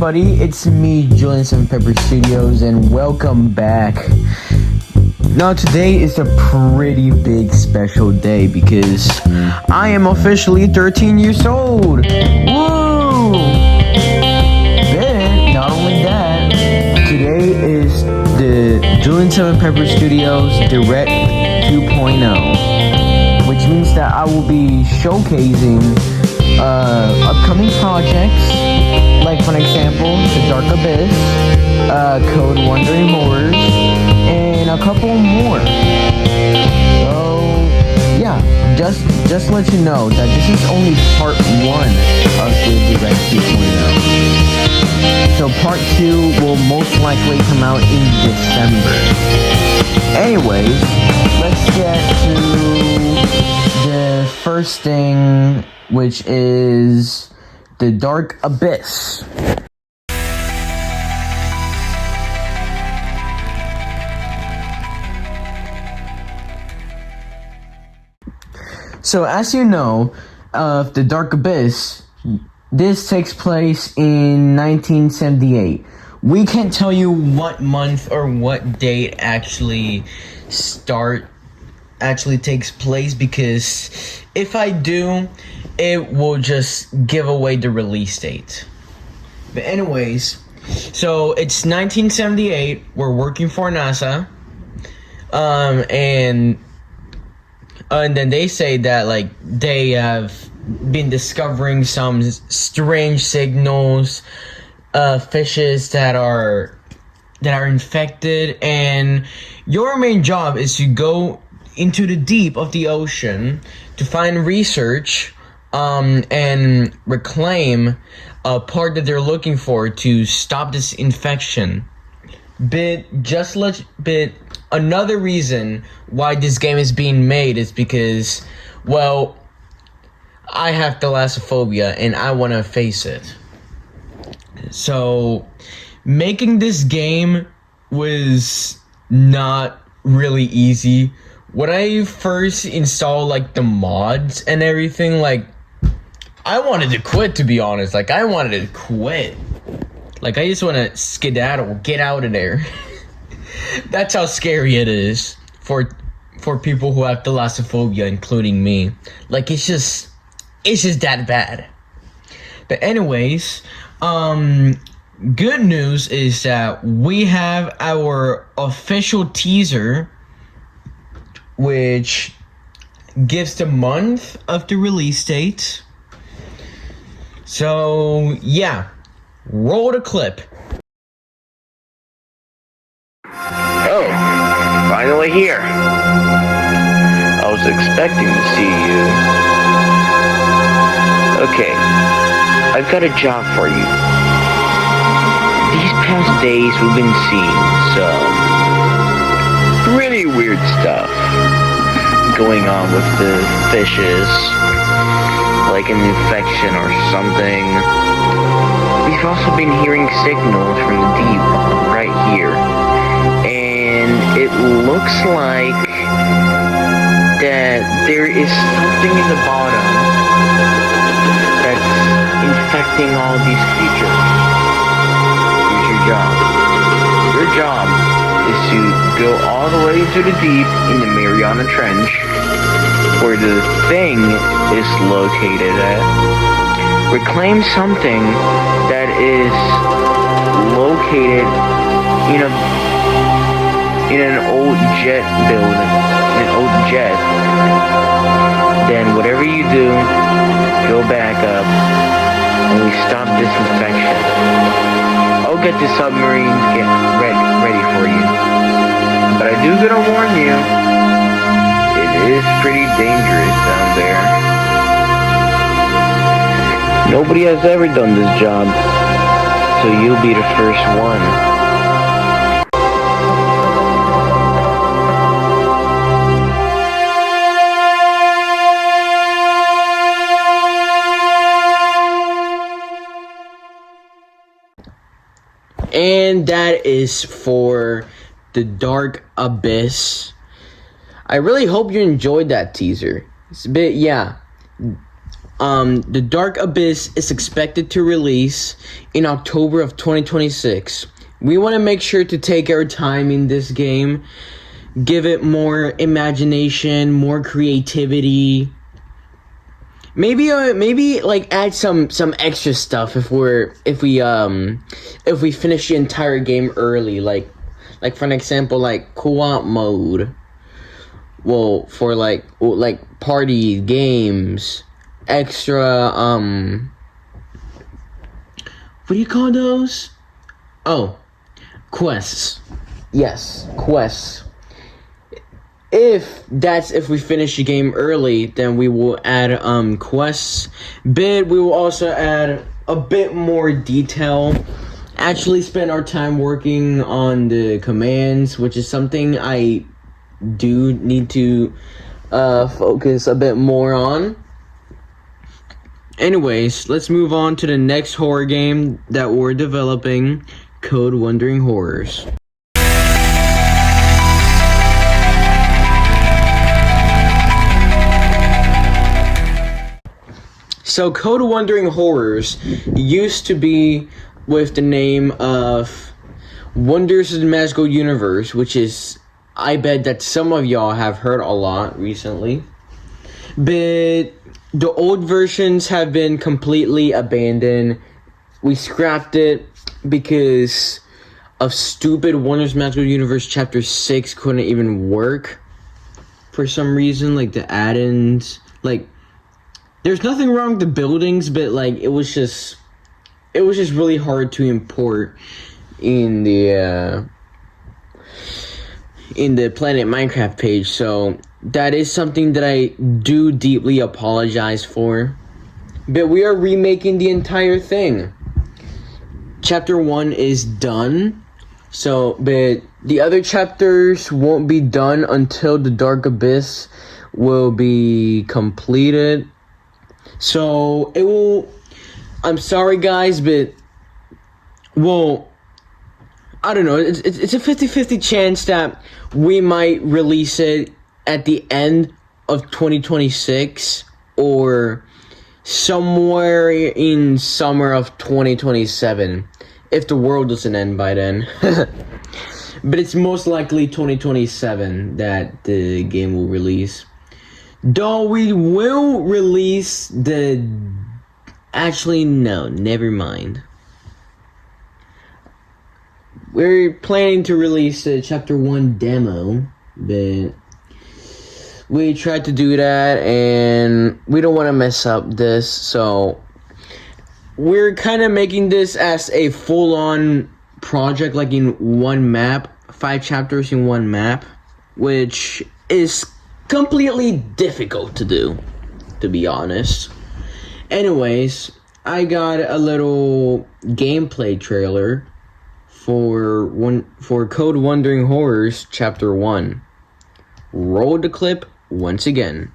everybody, it's me, JULIAN7PEPPER Studios, and welcome back. Now today is a pretty big special day because I am officially 13 years old. Woo! Then, not only that, today is the JULIAN7PEPPER Studios Direct 2.0, which means that I will be showcasing upcoming projects, like for example, The Dark Abyss, Code Wandering Horrors, and a couple more. So yeah, just let you know that this is only part 1 of the Direct 2.0. So part 2 will most likely come out in December. Anyways, let's get to the first thing, which is The Dark Abyss. So as you know, The Dark Abyss, this takes place in 1978. We can't tell you what month or what date actually takes place, because if I do, it will just give away the release date. But anyways, so it's 1978. We're working for NASA, and then they say that like they have been discovering some strange signals, fishes that are infected, and your main job is to go into the deep of the ocean to find research and reclaim a part that they're looking for to stop this infection. But another reason why this game is being made is because, well, I have thalassophobia and I want to face it. So making this game was not really easy. When I first installed like the mods and everything, like I wanted to quit, to be honest. Like I wanted to quit. Like I just want to skedaddle, get out of there. That's how scary it is for people who have thalassophobia, including me. Like it's just that bad. But anyways, good news is that we have our official teaser, which gives the month of the release date. So yeah, roll the clip. Oh, finally here. I was expecting to see you. Okay, I've got a job for you. These past days we've been seeing some really weird stuff going on with the fishes, like an infection or something. We've also been hearing signals from the deep right here, and it looks like that there is something in the bottom that's infecting all these creatures. Here's your job. Your job is to go all the way to the deep in the Mariana Trench, where the thing is located at. Reclaim something that is located in an old jet building, an old jet. Then whatever you do, go back up and we stop this infection. I'll get the submarines ready for you. But I do gotta warn you, it is pretty dangerous down there. Nobody has ever done this job, so you'll be the first one. And that is for the Dark Abyss. I really hope you enjoyed that teaser. It's a bit, yeah. The Dark Abyss is expected to release in October of 2026. We want to make sure to take our time in this game, give it more imagination, more creativity. Maybe like add some extra stuff if we finish the entire game early, like for an example, like co-op mode. Well, for like party games, extra what do you call those? Oh, quests. Yes, quests. If we finish the game early, then we will add quests. We will also add a bit more detail. Actually spend our time working on the commands, which is something I do need to focus a bit more on. Anyways, let's move on to the next horror game that we're developing, Code Wandering Horrors. So Code Wandering Horrors used to be with the name of Wonders of the Magical Universe, which is, I bet that some of y'all have heard a lot recently. But the old versions have been completely abandoned. We scrapped it because of stupid Wonders of the Magical Universe Chapter 6 couldn't even work for some reason. Like the add-ins, like there's nothing wrong with the buildings, but like it was just really hard to import in the Planet Minecraft page. So that is something that I do deeply apologize for. But we are remaking the entire thing. Chapter 1 is done. So, but the other chapters won't be done until the Dark Abyss will be completed. So it will, I'm sorry guys, but, well, I don't know, it's a 50-50 chance that we might release it at the end of 2026 or somewhere in summer of 2027 if the world doesn't end by then. But it's most likely 2027 that the game will release. Though we will release the... Actually, no, never mind. We're planning to release the Chapter 1 demo, but we tried to do that, and we don't want to mess up this, so we're kind of making this as a full-on project, like in one map, 5 chapters in one map, which is completely difficult to do, to be honest. Anyways, I got a little gameplay trailer for Code Wandering Horrors Chapter 1. Roll the clip once again.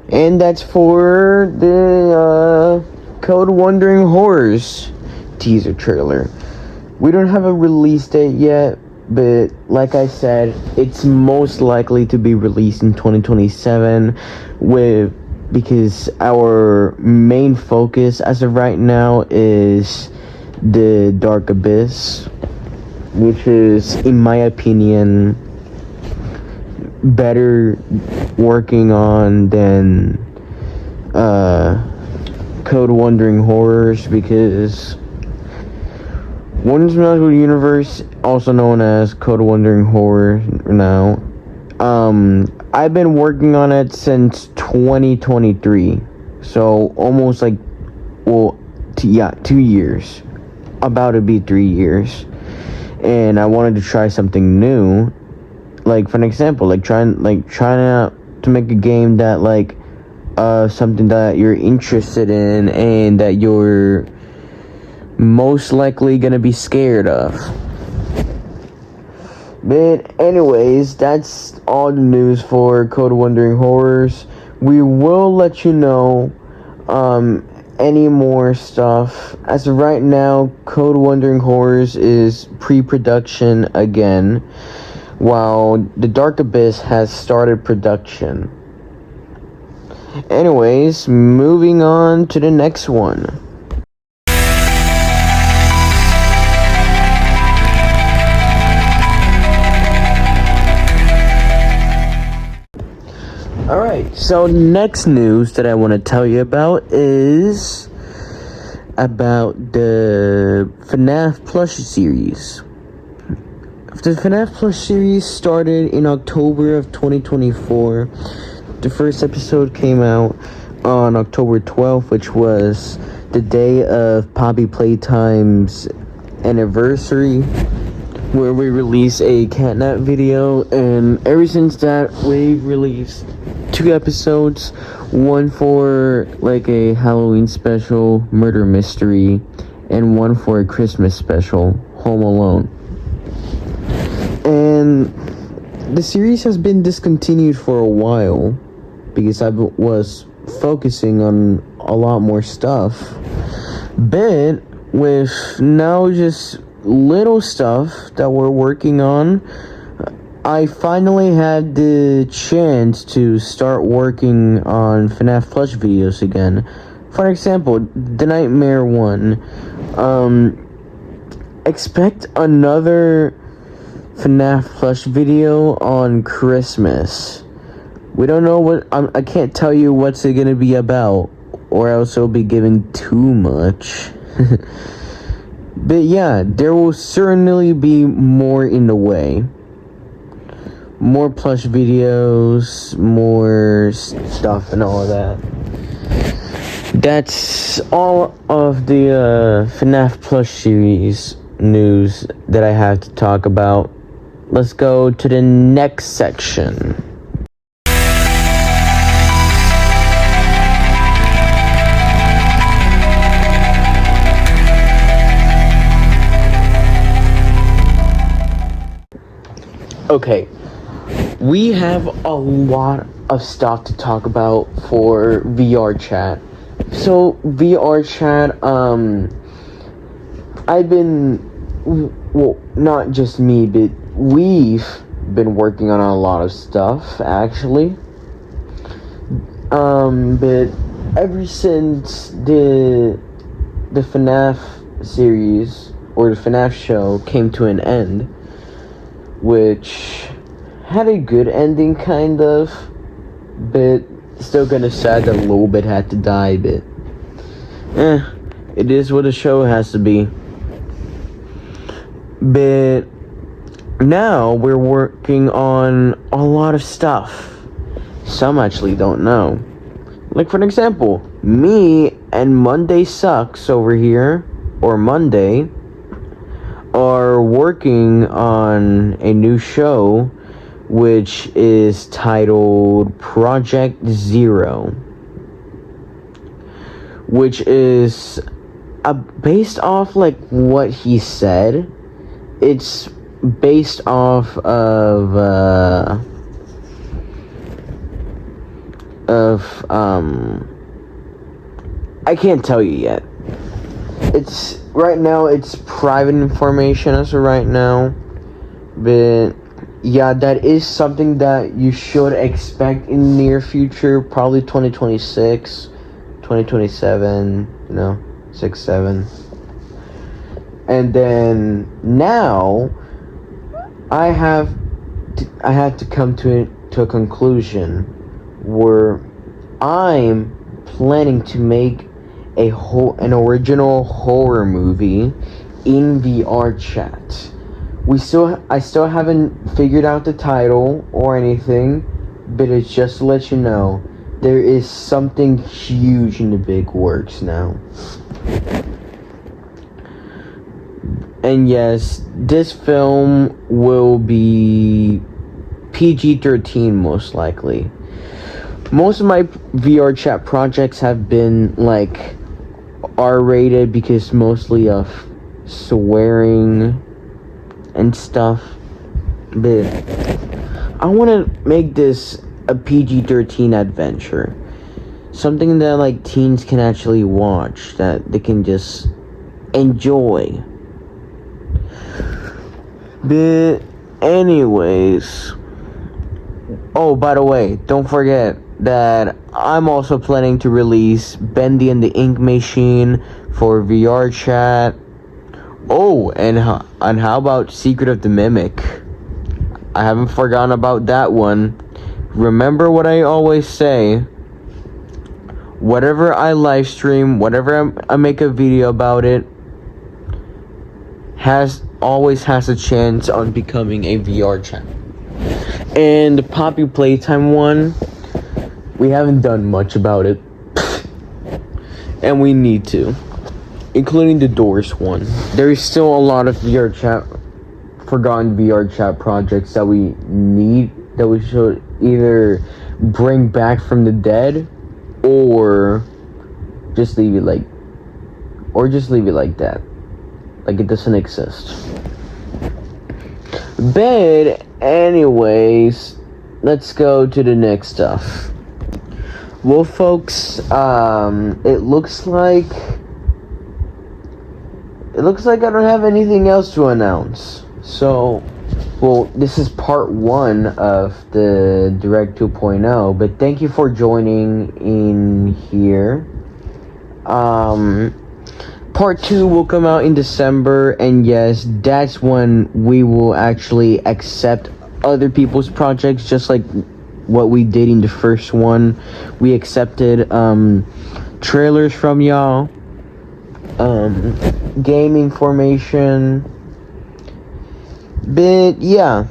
And that's for the Code Wandering Horrors teaser trailer. We don't have a release date yet, but like I said, it's most likely to be released in 2027 because our main focus as of right now is the Dark Abyss, which is, in my opinion, better working on than Code Wandering Horrors, because Wonders Magical Universe, also known as Code Wandering Horror now, I've been working on it since 2023, so almost like, well, 2 years, about to be 3 years, and I wanted to try something new. Like, for an example, trying to make a game that, something that you're interested in and that you're most likely gonna be scared of. But anyways, that's all the news for Code Wandering Horrors. We will let you know any more stuff. As of right now, Code Wandering Horrors is pre-production again, while the Dark Abyss has started production. Anyways, moving on to the next one. Alright, so next news that I want to tell you about is about the FNAF plushie series. The FNAF plush series started in October of 2024. The first episode came out on October 12th, which was the day of Poppy Playtime's anniversary, where we released a catnap video, and ever since that, we've released 2 episodes, one for a Halloween special, murder mystery, and one for a Christmas special, Home Alone. And the series has been discontinued for a while because I was focusing on a lot more stuff. But with now just little stuff that we're working on, I finally had the chance to start working on FNAF plush videos again. For example, the Nightmare one. Expect another FNAF plush video on Christmas. We don't know what, I can't tell you what's it gonna be about, or else it'll be giving too much. But yeah, there will certainly be more in the way. More plush videos, more stuff and all of that. That's all of the FNAF plush series news that I have to talk about. Let's go to the next section. Okay, we have a lot of stuff to talk about for VR chat. So VR chat, I've been, well, not just me, but we've been working on a lot of stuff actually. But ever since the FNAF series or the FNAF show came to an end, which had a good ending kind of, but still kinda sad that a little bit had to die, but it is what a show has to be. But now we're working on a lot of stuff. Some actually don't know. Like for example, me and Monday Sucks over here, or Monday, are working on a new show which is titled Project Zero, which is based off like what he said. It's based off of I can't tell you yet. It's right now, it's private information as of right now, but yeah, that is something that you should expect in the near future, probably 2026, 2027, 6, 7. And then now I have to come to a conclusion where I'm planning to make an original horror movie in VR chat. I still haven't figured out the title or anything, but it's just to let you know, there is something huge in the big works now. And yes, this film will be PG-13 most likely. Most of my VR chat projects have been like R-rated because mostly of swearing and stuff, but I want to make this a PG-13 adventure, something that like teens can actually watch, that they can just enjoy. But anyways, oh, by the way, don't forget that I'm also planning to release Bendy and the Ink Machine for VR chat. Oh, and how about Secret of the Mimic? I haven't forgotten about that one. Remember what I always say. Whatever I live stream, whatever I make a video about it, always has a chance on becoming a VR chat. And the Poppy Playtime one, we haven't done much about it. And we need to. Including the Doors one. There is still a lot of forgotten VR chat projects that we should either bring back from the dead, or just leave it like that. Like it doesn't exist. But anyways, let's go to the next stuff. Well folks, it looks like it looks like I don't have anything else to announce. So, well, this is part 1 of the Direct 2.0, but thank you for joining in here. Part 2 will come out in December, and yes, that's when we will actually accept other people's projects, just like what we did in the first one. We accepted trailers from y'all, gaming formation, but yeah,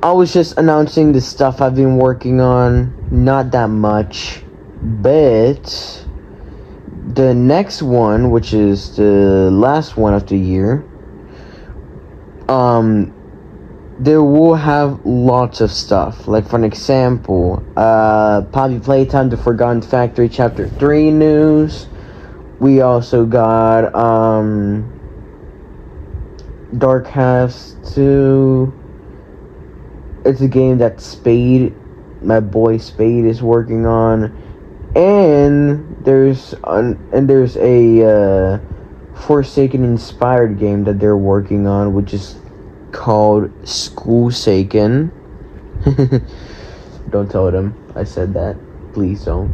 I was just announcing the stuff I've been working on, not that much, but the next one, which is the last one of the year, there will have lots of stuff. Like, for an example, Poppy Playtime, The Forgotten Factory Chapter 3 news. We also got, Dark Halves 2. It's a game that my boy Spade, is working on. And there's a Forsaken inspired game that they're working on, which is called Schoolsaken. Don't tell them I said that. Please don't.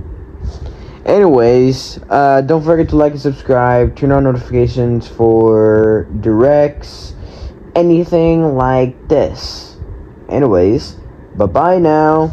Anyways, don't forget to like and subscribe. Turn on notifications for directs, anything like this. Anyways, bye-bye now.